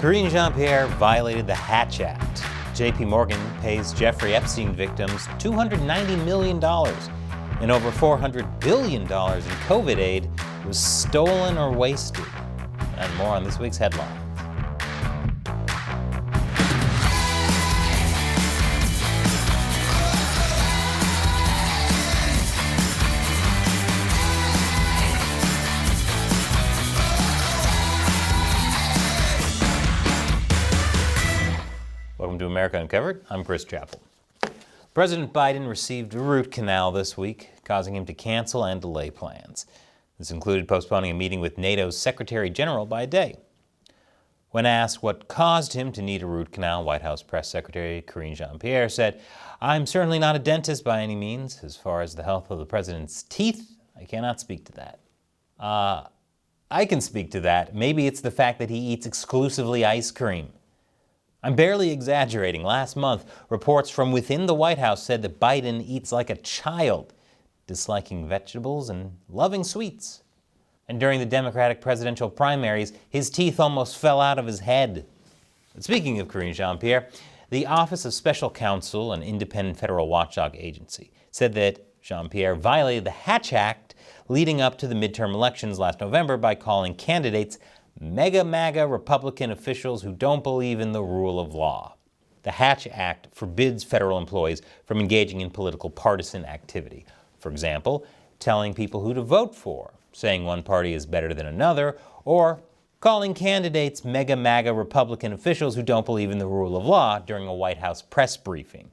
Karine and Jean-Pierre violated the Hatch Act. JPMorgan pays Jeffrey Epstein victims $290 million, and over $400 billion in COVID aid was stolen or wasted. And more on this week's headlines. Welcome to America Uncovered. I'm Chris Chappell. President Biden received a root canal this week, causing him to cancel and delay plans. This included postponing a meeting with NATO's Secretary General by a day. When asked what caused him to need a root canal, White House Press Secretary Karine Jean-Pierre said, "I'm certainly not a dentist by any means. As far as the health of the president's teeth, I cannot speak to that." I can speak to that. Maybe it's the fact that he eats exclusively ice cream. I'm barely exaggerating. Last month, reports from within the White House said that Biden eats like a child, disliking vegetables and loving sweets. And during the Democratic presidential primaries, his teeth almost fell out of his head. But speaking of Karine Jean-Pierre, the Office of Special Counsel, an independent federal watchdog agency, said that Jean-Pierre violated the Hatch Act leading up to the midterm elections last November by calling candidates mega MAGA Republican officials who don't believe in the rule of law. The Hatch Act forbids federal employees from engaging in political partisan activity. For example, telling people who to vote for, saying one party is better than another, or calling candidates mega MAGA Republican officials who don't believe in the rule of law during a White House press briefing.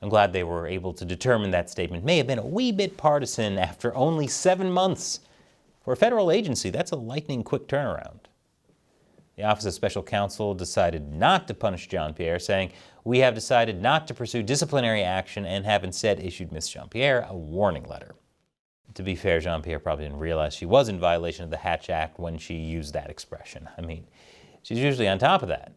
I'm glad they were able to determine that statement may have been a wee bit partisan after only 7 months. For a federal agency, that's a lightning-quick turnaround. The Office of Special Counsel decided not to punish Jean-Pierre, saying, "We have decided not to pursue disciplinary action and have instead issued Ms. Jean-Pierre a warning letter." To be fair, Jean-Pierre probably didn't realize she was in violation of the Hatch Act when she used that expression. I mean, she's usually on top of that.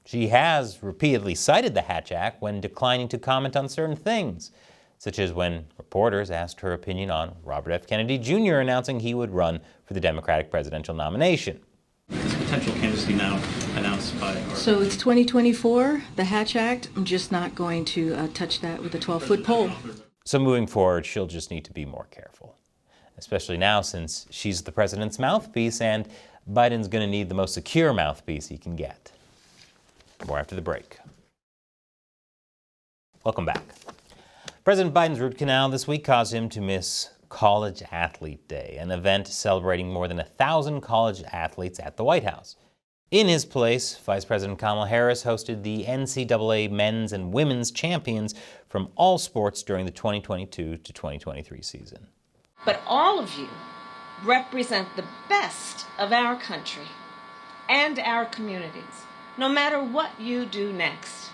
She has repeatedly cited the Hatch Act when declining to comment on certain things, such as when reporters asked her opinion on Robert F. Kennedy Jr. announcing he would run for the Democratic presidential nomination. This potential candidacy now announced by... So it's 2024, the Hatch Act. I'm just not going to touch that with a 12-foot pole. So moving forward, she'll just need to be more careful, especially now since she's the president's mouthpiece and Biden's going to need the most secure mouthpiece he can get. More after the break. Welcome back. President Biden's root canal this week caused him to miss College Athlete Day, an event celebrating more than 1,000 college athletes at the White House. In his place, Vice President Kamala Harris hosted the NCAA men's and women's champions from all sports during the 2022 to 2023 season. But all of you represent the best of our country and our communities, no matter what you do next.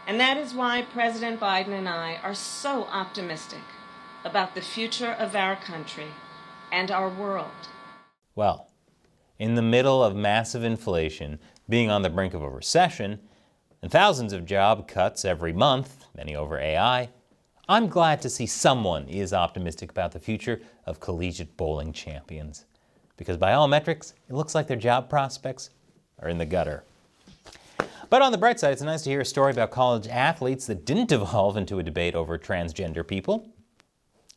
And that is why President Biden and I are so optimistic about the future of our country and our world. Well, in the middle of massive inflation, being on the brink of a recession, and thousands of job cuts every month, many over AI, I'm glad to see someone is optimistic about the future of collegiate bowling champions. Because by all metrics, it looks like their job prospects are in the gutter. But on the bright side, it's nice to hear a story about college athletes that didn't devolve into a debate over transgender people.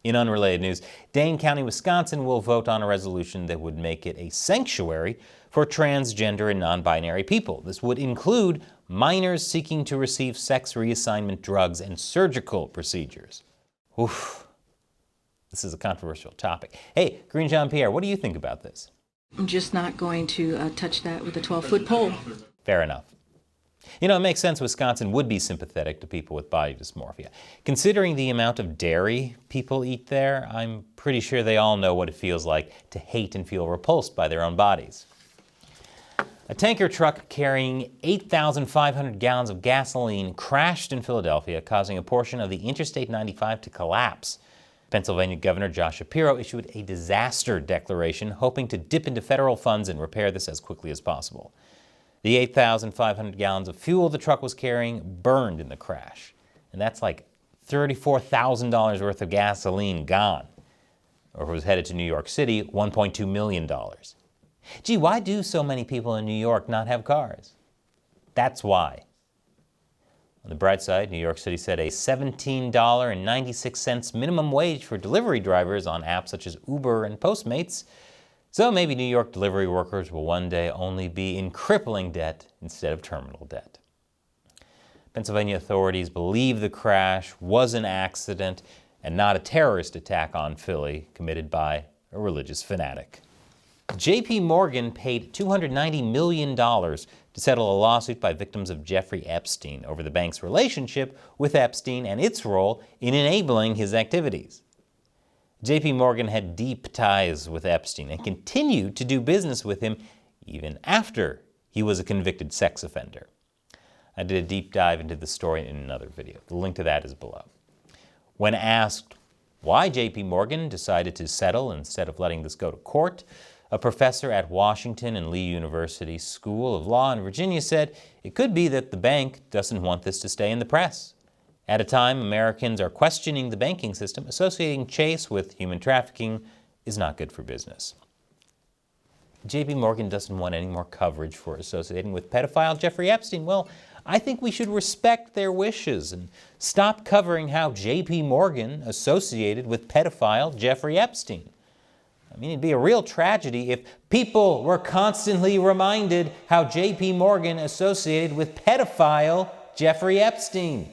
In unrelated news, Dane County, Wisconsin will vote on a resolution that would make it a sanctuary for transgender and non-binary people. This would include minors seeking to receive sex reassignment drugs and surgical procedures. Oof. This is a controversial topic. Hey, Karine Jean-Pierre, what do you think about this? I'm just not going to touch that with a 12-foot pole. Fair enough. You know, it makes sense Wisconsin would be sympathetic to people with body dysmorphia. Considering the amount of dairy people eat there, I'm pretty sure they all know what it feels like to hate and feel repulsed by their own bodies. A tanker truck carrying 8,500 gallons of gasoline crashed in Philadelphia, causing a portion of the Interstate 95 to collapse. Pennsylvania Governor Josh Shapiro issued a disaster declaration, hoping to dip into federal funds and repair this as quickly as possible. The 8,500 gallons of fuel the truck was carrying burned in the crash. And that's like $34,000 worth of gasoline gone. Or if it was headed to New York City, $1.2 million. Gee, why do so many people in New York not have cars? That's why. On the bright side, New York City set a $17.96 minimum wage for delivery drivers on apps such as Uber and Postmates. So maybe New York delivery workers will one day only be in crippling debt instead of terminal debt. Pennsylvania authorities believe the crash was an accident and not a terrorist attack on Philly committed by a religious fanatic. JPMorgan paid $290 million to settle a lawsuit by victims of Jeffrey Epstein over the bank's relationship with Epstein and its role in enabling his activities. JPMorgan had deep ties with Epstein and continued to do business with him even after he was a convicted sex offender. I did a deep dive into the story in another video. The link to that is below. When asked why JPMorgan decided to settle instead of letting this go to court, a professor at Washington and Lee University School of Law in Virginia said it could be that the bank doesn't want this to stay in the press. At a time Americans are questioning the banking system, associating Chase with human trafficking is not good for business. JPMorgan doesn't want any more coverage for associating with pedophile Jeffrey Epstein. Well, I think we should respect their wishes and stop covering how JPMorgan associated with pedophile Jeffrey Epstein. I mean, it'd be a real tragedy if people were constantly reminded how JPMorgan associated with pedophile Jeffrey Epstein.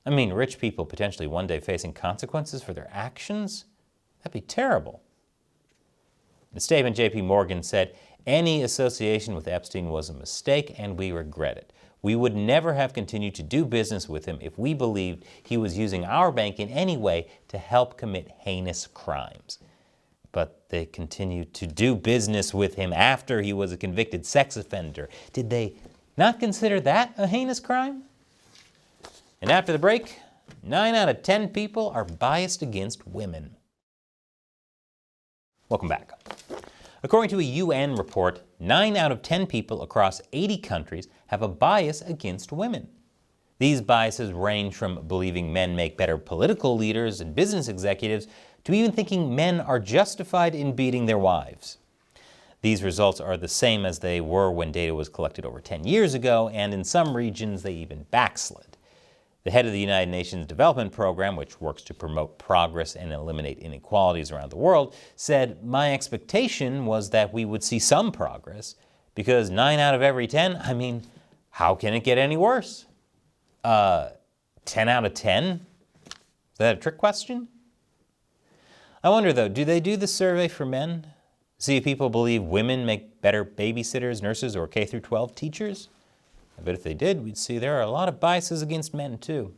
I mean, rich people potentially one day facing consequences for their actions? That'd be terrible. In a statement, JPMorgan said, "Any association with Epstein was a mistake and we regret it. We would never have continued to do business with him if we believed he was using our bank in any way to help commit heinous crimes." But they continued to do business with him after he was a convicted sex offender. Did they not consider that a heinous crime? And after the break, 9 out of 10 people are biased against women. Welcome back. According to a UN report, 9 out of 10 people across 80 countries have a bias against women. These biases range from believing men make better political leaders and business executives to even thinking men are justified in beating their wives. These results are the same as they were when data was collected over 10 years ago, and in some regions they even backslid. The head of the United Nations Development Program, which works to promote progress and eliminate inequalities around the world, said, "My expectation was that we would see some progress, because 9 out of every 10, I mean, how can it get any worse?" 10 out of 10? Is that a trick question? I wonder though, do they do the survey for men? See if people believe women make better babysitters, nurses, or K-12 teachers? I bet if they did, we'd see there are a lot of biases against men too.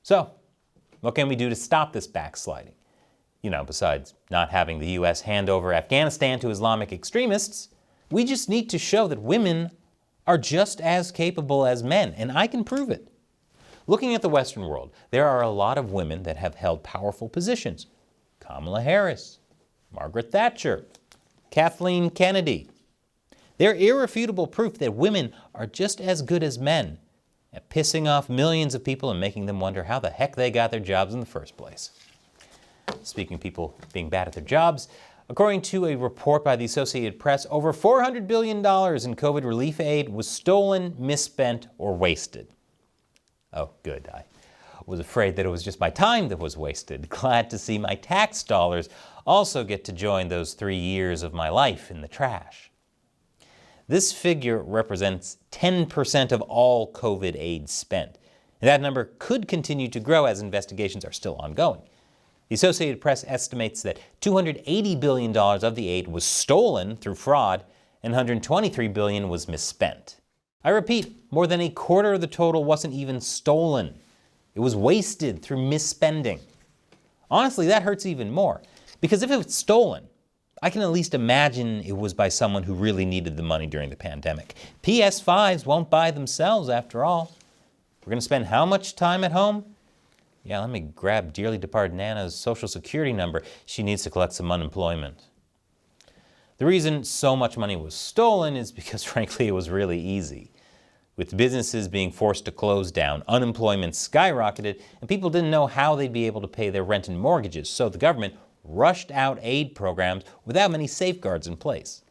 So, what can we do to stop this backsliding? Besides not having the U.S. hand over Afghanistan to Islamic extremists, we just need to show that women are just as capable as men, and I can prove it. Looking at the Western world, there are a lot of women that have held powerful positions. Kamala Harris, Margaret Thatcher, Kathleen Kennedy. They're irrefutable proof that women are just as good as men at pissing off millions of people and making them wonder how the heck they got their jobs in the first place. Speaking of people being bad at their jobs, according to a report by the Associated Press, over $400 billion in COVID relief aid was stolen, misspent, or wasted. Oh, good. I was afraid that it was just my time that was wasted. Glad to see my tax dollars also get to join those 3 years of my life in the trash. This figure represents 10% of all COVID aid spent. And that number could continue to grow as investigations are still ongoing. The Associated Press estimates that $280 billion of the aid was stolen through fraud and $123 billion was misspent. I repeat, more than a quarter of the total wasn't even stolen. It was wasted through misspending. Honestly, that hurts even more, because if it was stolen, I can at least imagine it was by someone who really needed the money during the pandemic. PS5s won't buy themselves after all. We're going to spend how much time at home? Yeah, let me grab dearly departed Nana's social security number. She needs to collect some unemployment. The reason so much money was stolen is because, frankly, it was really easy. With businesses being forced to close down, unemployment skyrocketed, and people didn't know how they'd be able to pay their rent and mortgages, so the government rushed out aid programs without many safeguards in place.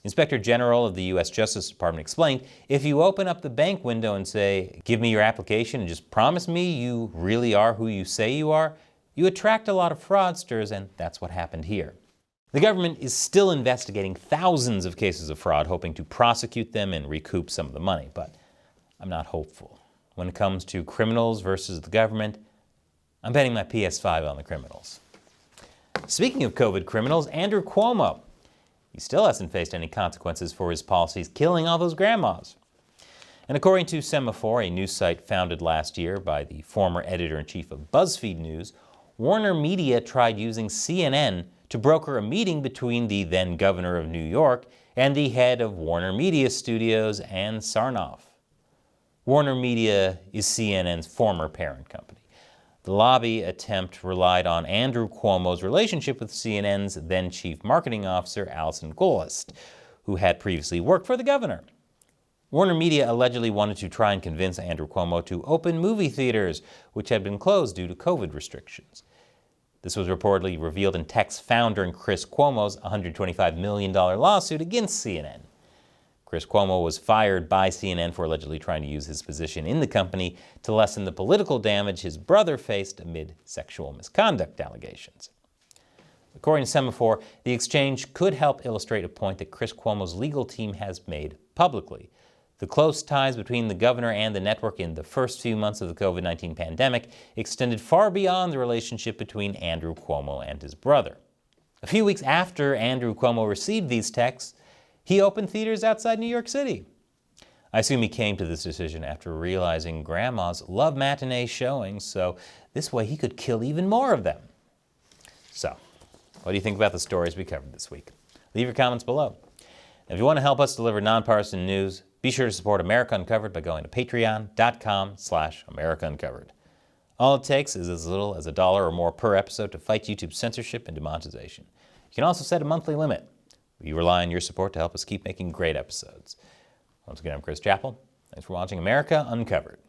Inspector General of the U.S. Justice Department explained, if you open up the bank window and say, give me your application and just promise me you really are who you say you are, you attract a lot of fraudsters, and that's what happened here. The government is still investigating thousands of cases of fraud, hoping to prosecute them and recoup some of the money, but I'm not hopeful. When it comes to criminals versus the government, I'm betting my PS5 on the criminals. Speaking of COVID criminals, Andrew Cuomo. He still hasn't faced any consequences for his policies killing all those grandmas. And according to Semaphore, a news site founded last year by the former editor-in-chief of BuzzFeed News, Warner Media tried using CNN to broker a meeting between the then governor of New York and the head of Warner Media Studios, Ann Sarnoff. Warner Media is CNN's former parent company. The lobby attempt relied on Andrew Cuomo's relationship with CNN's then chief marketing officer, Alison Gollust, who had previously worked for the governor. Warner Media allegedly wanted to try and convince Andrew Cuomo to open movie theaters, which had been closed due to COVID restrictions. This was reportedly revealed in texts found during Chris Cuomo's $125 million lawsuit against CNN. Chris Cuomo was fired by CNN for allegedly trying to use his position in the company to lessen the political damage his brother faced amid sexual misconduct allegations. According to Semaphore, the exchange could help illustrate a point that Chris Cuomo's legal team has made publicly. The close ties between the governor and the network in the first few months of the COVID-19 pandemic extended far beyond the relationship between Andrew Cuomo and his brother. A few weeks after Andrew Cuomo received these texts, he opened theaters outside New York City. I assume he came to this decision after realizing grandmas love matinee showings, so this way he could kill even more of them. So, what do you think about the stories we covered this week? Leave your comments below. And if you want to help us deliver nonpartisan news, be sure to support America Uncovered by going to patreon.com/AmericaUncovered. All it takes is as little as $1 or more per episode to fight YouTube's censorship and demonetization. You can also set a monthly limit. We rely on your support to help us keep making great episodes. Once again, I'm Chris Chappell. Thanks for watching America Uncovered.